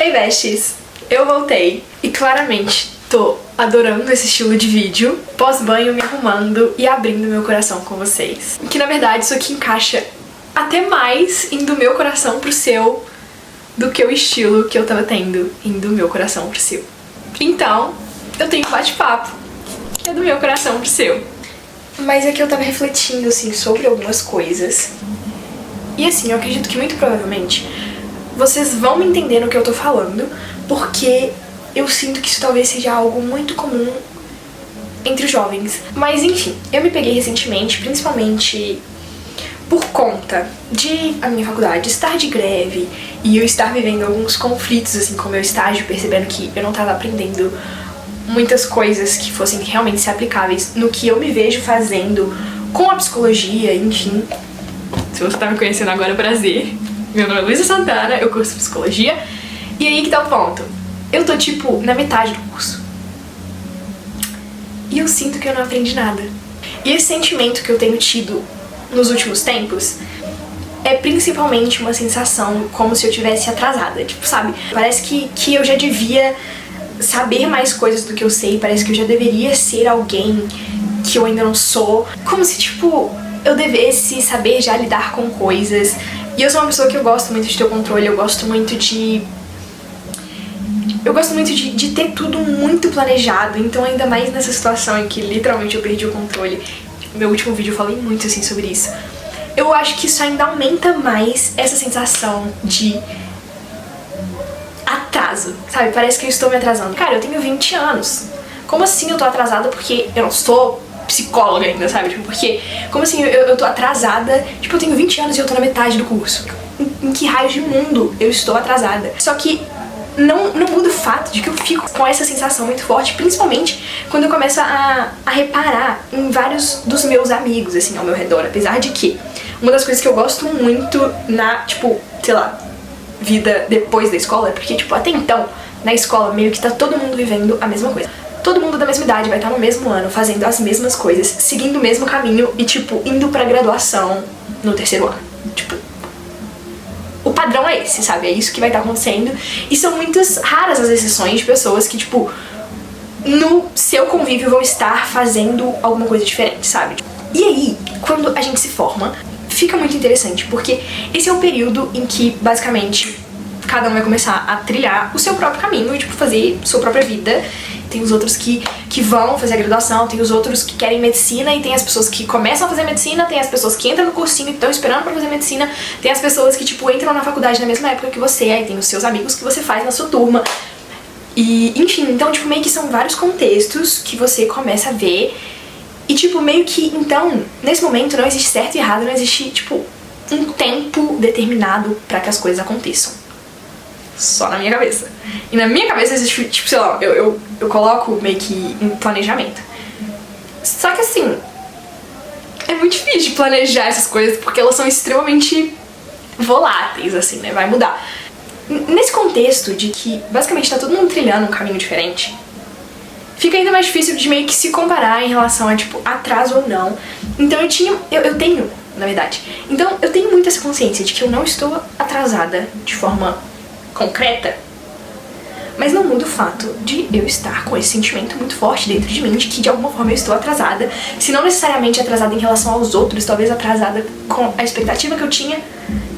Ei, besties! Eu voltei e claramente tô adorando esse estilo de vídeo, pós-banho, me arrumando e abrindo meu coração com vocês. Que na verdade isso aqui encaixa até mais indo meu coração pro seu do que o estilo que eu tava tendo indo meu coração pro seu. Então, eu tenho um bate-papo que é do meu coração pro seu. Mas é que eu tava refletindo, assim, sobre algumas coisas. E assim, eu acredito que muito provavelmente vocês vão me entender no que eu tô falando, porque eu sinto que isso talvez seja algo muito comum entre os jovens. Mas enfim, eu me peguei recentemente, principalmente por conta de a minha faculdade estar de greve e eu estar vivendo alguns conflitos assim com o meu estágio, percebendo que eu não tava aprendendo muitas coisas que fossem realmente ser aplicáveis no que eu me vejo fazendo com a psicologia, enfim. Se você tá me conhecendo agora, prazer. Meu nome é Luísa Santana, eu curso psicologia. E aí que tá o ponto. Eu tô, tipo, na metade do curso. E eu sinto que eu não aprendi nada. E esse sentimento que eu tenho tido nos últimos tempos é principalmente uma sensação como se eu tivesse atrasada. Tipo, sabe? Parece que eu já devia saber mais coisas do que eu sei. Parece que eu já deveria ser alguém que eu ainda não sou. Como se, tipo, eu devesse saber já lidar com coisas. E eu sou uma pessoa que eu gosto muito de ter o controle, eu gosto muito de ter tudo muito planejado. Então ainda mais nessa situação em que literalmente eu perdi o controle. No meu último vídeo eu falei muito assim sobre isso. Eu acho que isso ainda aumenta mais essa sensação de atraso, sabe? Parece que eu estou me atrasando. Cara, eu tenho 20 anos. Como assim eu tô atrasada porque eu não sou psicóloga ainda, sabe? Tipo, porque, como assim eu tô atrasada? Tipo, eu tenho 20 anos e eu tô na metade do curso. Em que raio de mundo eu estou atrasada? Só que não muda o fato de que eu fico com essa sensação muito forte, principalmente quando eu começo a reparar em vários dos meus amigos, assim, ao meu redor. Apesar de que uma das coisas que eu gosto muito na, tipo, sei lá, vida depois da escola é porque, tipo, até então, na escola meio que tá todo mundo vivendo a mesma coisa. Todo mundo da mesma idade vai estar no mesmo ano, fazendo as mesmas coisas, seguindo o mesmo caminho e, tipo, indo pra graduação no terceiro ano. Tipo, o padrão é esse, sabe? É isso que vai estar acontecendo. E são muitas raras as exceções de pessoas que, tipo, no seu convívio vão estar fazendo alguma coisa diferente, sabe? E aí, quando a gente se forma, fica muito interessante, porque esse é o período em que, basicamente, cada um vai começar a trilhar o seu próprio caminho e, tipo, fazer sua própria vida. Tem os outros que vão fazer a graduação, tem os outros que querem medicina, e tem as pessoas que começam a fazer medicina, tem as pessoas que entram no cursinho e estão esperando pra fazer medicina, tem as pessoas que, tipo, entram na faculdade na mesma época que você, aí tem os seus amigos que você faz na sua turma. E, enfim, então, tipo, meio que são vários contextos que você começa a ver. E, tipo, meio que, então, nesse momento não existe certo e errado, não existe, tipo, um tempo determinado pra que as coisas aconteçam. Só na minha cabeça. E na minha cabeça existe, tipo, sei lá, eu coloco meio que em planejamento. Só que assim, é muito difícil de planejar essas coisas porque elas são extremamente voláteis, assim, né? Vai mudar. Nesse contexto de que basicamente tá todo mundo trilhando um caminho diferente, fica ainda mais difícil de meio que se comparar em relação a, tipo, atraso ou não. Então eu tenho, na verdade. Então eu tenho muito essa consciência de que eu não estou atrasada de forma concreta, mas não muda o fato de eu estar com esse sentimento muito forte dentro de mim de que de alguma forma eu estou atrasada, se não necessariamente atrasada em relação aos outros, talvez atrasada com a expectativa que eu tinha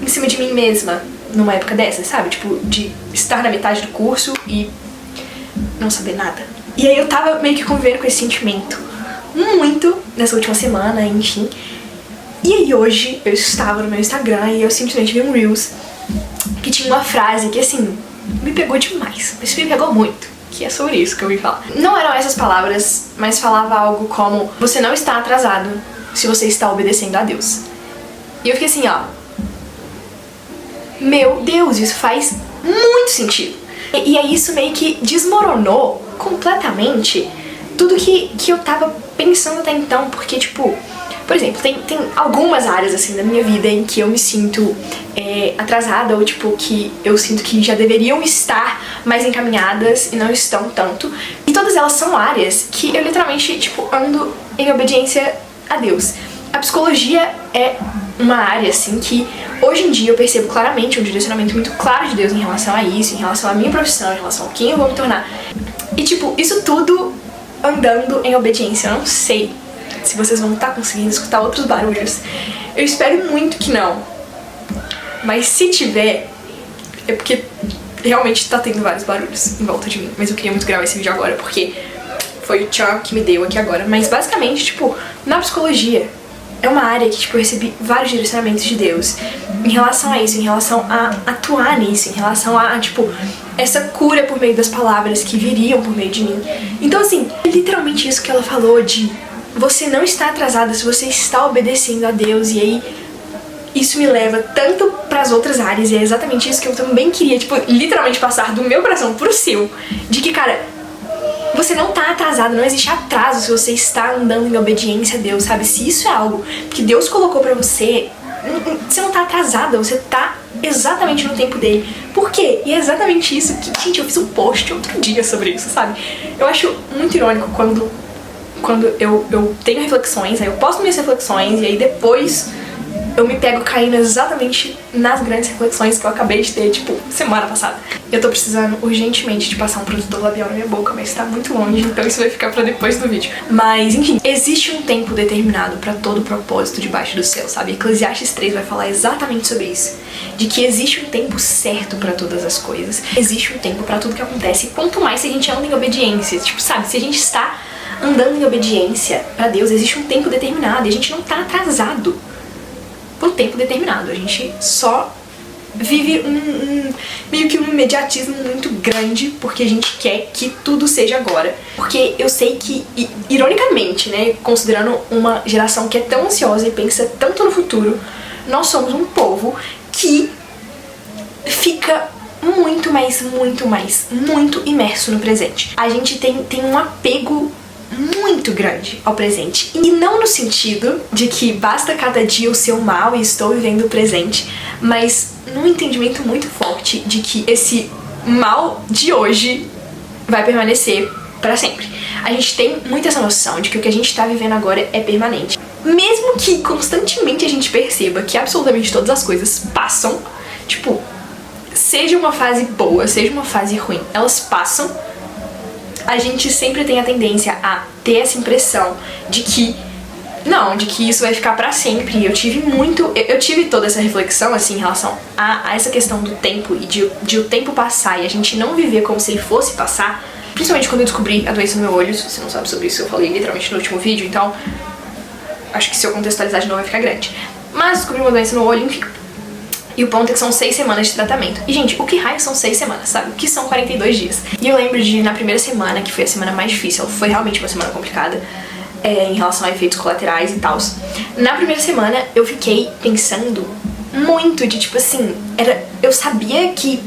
em cima de mim mesma numa época dessa, sabe? Tipo, de estar na metade do curso e não saber nada. E aí eu tava meio que convivendo com esse sentimento muito nessa última semana, enfim. E aí hoje eu estava no meu Instagram e eu simplesmente vi um Reels que tinha uma frase que, assim, me pegou demais, mas me pegou muito, que é sobre isso que eu vim falar. Não eram essas palavras, mas falava algo como: você não está atrasado se você está obedecendo a Deus. E eu fiquei assim, ó, meu Deus, isso faz muito sentido. E aí isso meio que desmoronou completamente tudo que eu tava pensando até então, porque, tipo, por exemplo, tem algumas áreas, assim, da minha vida em que eu me sinto atrasada, ou, tipo, que eu sinto que já deveriam estar mais encaminhadas e não estão tanto. E todas elas são áreas que eu literalmente, tipo, ando em obediência a Deus. A psicologia é uma área, assim, que hoje em dia eu percebo claramente um direcionamento muito claro de Deus em relação a isso, em relação à minha profissão, em relação a quem eu vou me tornar. E, tipo, isso tudo andando em obediência. Eu não sei se vocês vão estar conseguindo escutar outros barulhos. Eu espero muito que não. Mas se tiver, é porque realmente tá tendo vários barulhos em volta de mim. Mas eu queria muito gravar esse vídeo agora, porque foi o tchan que me deu aqui agora. Mas basicamente, tipo, na psicologia é uma área que, tipo, eu recebi vários direcionamentos de Deus em relação a isso, em relação a atuar nisso, em relação a, tipo, essa cura por meio das palavras que viriam por meio de mim. Então, assim, é literalmente isso que ela falou de você não está atrasada se você está obedecendo a Deus. E aí isso me leva tanto pras outras áreas, e é exatamente isso que eu também queria, tipo, literalmente passar do meu coração pro seu, de que, cara, você não tá atrasado, não existe atraso se você está andando em obediência a Deus, sabe? Se isso é algo que Deus colocou pra você, você não tá atrasada, você tá exatamente no tempo dele. Por quê? E é exatamente isso que, gente, eu fiz um post outro dia sobre isso, sabe? Eu acho muito irônico quando eu tenho reflexões, aí eu posto minhas reflexões, e aí depois eu me pego caindo exatamente nas grandes reflexões que eu acabei de ter, tipo, semana passada. Eu tô precisando urgentemente de passar um protetor labial na minha boca, mas tá muito longe, então isso vai ficar pra depois do vídeo. Mas, enfim, existe um tempo determinado pra todo propósito debaixo do céu, sabe? Eclesiastes 3 vai falar exatamente sobre isso. De que existe um tempo certo pra todas as coisas. Existe um tempo pra tudo que acontece, e quanto mais se a gente anda em obediência, tipo, sabe? Se a gente está andando em obediência pra Deus, existe um tempo determinado, e a gente não tá atrasado por tempo determinado. A gente só vive meio que um imediatismo muito grande, porque a gente quer que tudo seja agora. Porque eu sei que, ironicamente, né, considerando uma geração que é tão ansiosa e pensa tanto no futuro, nós somos um povo que fica muito imerso no presente. A gente tem um apego muito grande ao presente, e não no sentido de que basta cada dia o seu mal e estou vivendo o presente, mas num entendimento muito forte de que esse mal de hoje vai permanecer para sempre. A gente tem muito essa noção de que o que a gente tá vivendo agora é permanente, mesmo que constantemente a gente perceba que absolutamente todas as coisas passam, tipo, seja uma fase boa, seja uma fase ruim, elas passam. A gente sempre tem a tendência a ter essa impressão de que não, de que isso vai ficar pra sempre. Eu tive toda essa reflexão, assim, em relação a essa questão do tempo e de o tempo passar e a gente não viver como se ele fosse passar, principalmente quando eu descobri a doença no meu olho. Se você não sabe sobre isso, eu falei literalmente no último vídeo, então acho que se eu contextualizar de novo vai ficar grande. Mas descobri uma doença no olho, enfim. E o ponto é que são 6 semanas de tratamento. E, gente, o que raio são 6 semanas, sabe? O que são 42 dias? E eu lembro de, na primeira semana, que foi a semana mais difícil, foi realmente uma semana complicada, em relação a efeitos colaterais e tal. Na primeira semana, eu fiquei pensando muito de, tipo assim, eu sabia que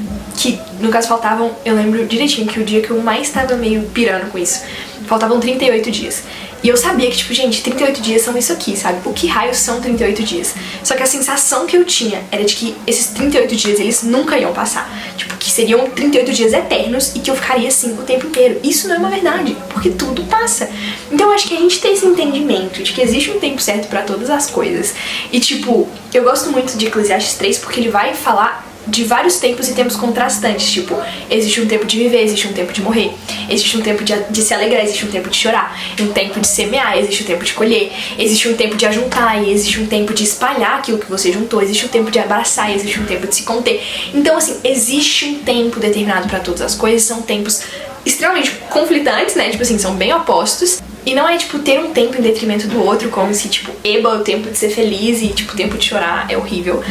no caso faltavam, eu lembro direitinho que o dia que eu mais tava meio pirando com isso, faltavam 38 dias. E eu sabia que, tipo, gente, 38 dias são isso aqui, sabe? O que raios são 38 dias? Só que a sensação que eu tinha era de que esses 38 dias, eles nunca iam passar. Tipo, que seriam 38 dias eternos e que eu ficaria assim o tempo inteiro. Isso não é uma verdade, porque tudo passa. Então eu acho que a gente tem esse entendimento de que existe um tempo certo pra todas as coisas. E, tipo, eu gosto muito de Eclesiastes 3 porque ele vai falar de vários tempos e tempos contrastantes, tipo, existe um tempo de viver, existe um tempo de morrer, existe um tempo de se alegrar, existe um tempo de chorar, um tempo de semear, existe um tempo de colher, existe um tempo de ajuntar, e existe um tempo de espalhar aquilo que você juntou, existe um tempo de abraçar, existe um tempo de se conter. Então, assim, existe um tempo determinado pra todas as coisas, são tempos extremamente conflitantes, né, tipo assim, são bem opostos. E não é, tipo, ter um tempo em detrimento do outro, como se, tipo, eba, o tempo de ser feliz e, tipo, o tempo de chorar é horrível.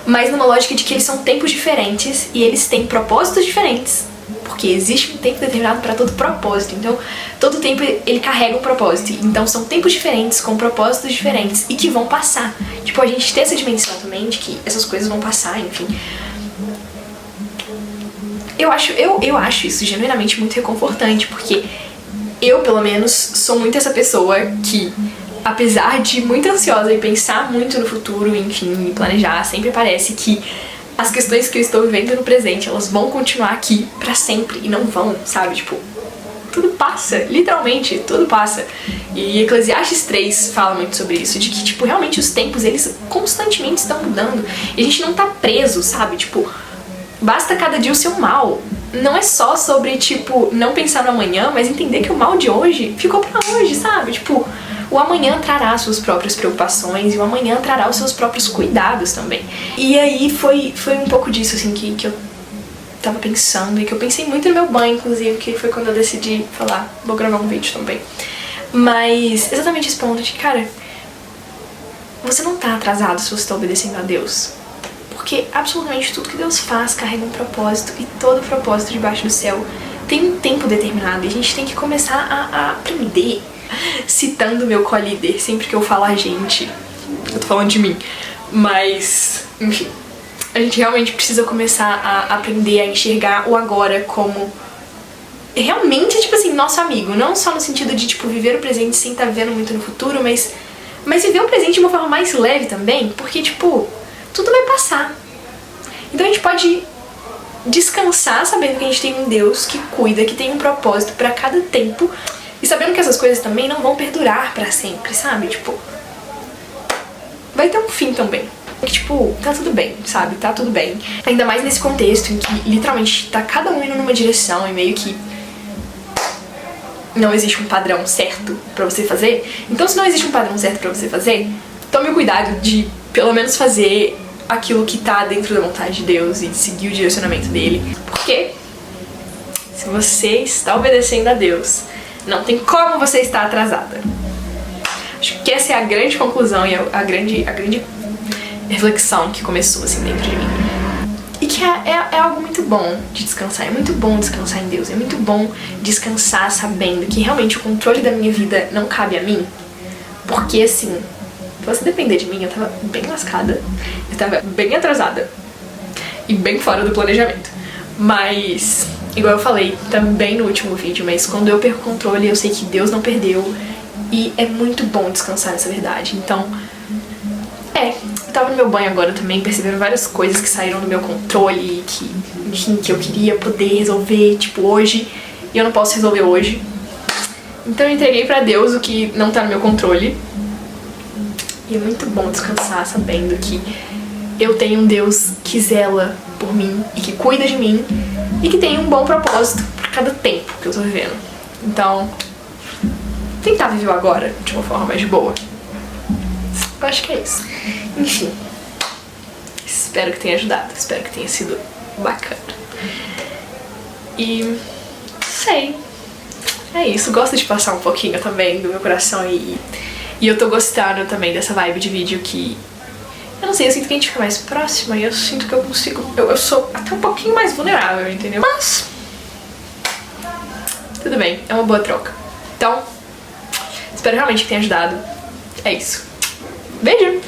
Mas numa lógica de que eles são tempos diferentes e eles têm propósitos diferentes, porque existe um tempo determinado para todo propósito. Então, todo tempo ele carrega um propósito. Então, são tempos diferentes com propósitos diferentes e que vão passar. Tipo, a gente tem essa dimensão também de que essas coisas vão passar, enfim. Eu acho isso genuinamente muito reconfortante, porque eu, pelo menos, sou muito essa pessoa que, apesar de muito ansiosa e pensar muito no futuro, enfim, me planejar, sempre parece que as questões que eu estou vivendo no presente, elas vão continuar aqui pra sempre e não vão, sabe, tipo, tudo passa, literalmente, tudo passa. E Eclesiastes 3 fala muito sobre isso, de que, tipo, realmente os tempos, eles constantemente estão mudando. E a gente não tá preso, sabe? Tipo, basta cada dia o seu mal. Não é só sobre, tipo, não pensar no amanhã, mas entender que o mal de hoje ficou pra hoje, sabe? Tipo, o amanhã trará suas próprias preocupações e o amanhã trará os seus próprios cuidados também. E aí foi um pouco disso, assim, que eu tava pensando, e que eu pensei muito no meu banho, inclusive, que foi quando eu decidi falar, vou gravar um vídeo também. Mas exatamente esse ponto de, cara, você não tá atrasado se você tá obedecendo a Deus. Porque absolutamente tudo que Deus faz carrega um propósito, e todo propósito debaixo do céu tem um tempo determinado, e a gente tem que começar a aprender. Citando meu co-líder, sempre que eu falo a gente, eu tô falando de mim, mas, enfim, a gente realmente precisa começar a aprender a enxergar o agora como realmente, tipo assim, nosso amigo. Não só no sentido de, tipo, viver o presente sem estar vendo muito no futuro, mas viver o presente de uma forma mais leve também, porque, tipo, tudo vai passar. Então a gente pode descansar sabendo que a gente tem um Deus que cuida, que tem um propósito pra cada tempo, e sabendo que essas coisas também não vão perdurar pra sempre, sabe? Tipo, vai ter um fim também. Que, tipo, tá tudo bem, sabe? Tá tudo bem. Ainda mais nesse contexto em que, literalmente, tá cada um indo numa direção e meio que não existe um padrão certo pra você fazer. Então, se não existe um padrão certo pra você fazer, tome o cuidado de, pelo menos, fazer aquilo que tá dentro da vontade de Deus e de seguir o direcionamento dele. Porque se você está obedecendo a Deus, não tem como você estar atrasada. Acho que essa é a grande conclusão e a grande reflexão que começou assim dentro de mim. E que é algo muito bom de descansar. É muito bom descansar em Deus. É muito bom descansar sabendo que realmente o controle da minha vida não cabe a mim. Porque assim, se fosse depender de mim, eu tava bem lascada. Eu tava bem atrasada. E bem fora do planejamento. Mas, igual eu falei também no último vídeo, mas quando eu perco o controle, eu sei que Deus não perdeu. E é muito bom descansar nessa verdade. Então, eu tava no meu banho agora também, percebendo várias coisas que saíram do meu controle, que, enfim, que eu queria poder resolver, tipo, hoje, e eu não posso resolver hoje. Então eu entreguei pra Deus o que não tá no meu controle. E é muito bom descansar sabendo que eu tenho um Deus que zela por mim e que cuida de mim e que tem um bom propósito por cada tempo que eu tô vivendo. Então, tentar viver o agora de uma forma mais boa. Eu acho que é isso. Enfim, espero que tenha ajudado, espero que tenha sido bacana. E sei, é isso, gosto de passar um pouquinho também do meu coração e eu tô gostando também dessa vibe de vídeo que, eu não sei, eu sinto que a gente fica mais próxima e eu sinto que eu consigo, eu sou até um pouquinho mais vulnerável, entendeu? Mas tudo bem, é uma boa troca. Então, espero realmente que tenha ajudado. É isso. Beijo!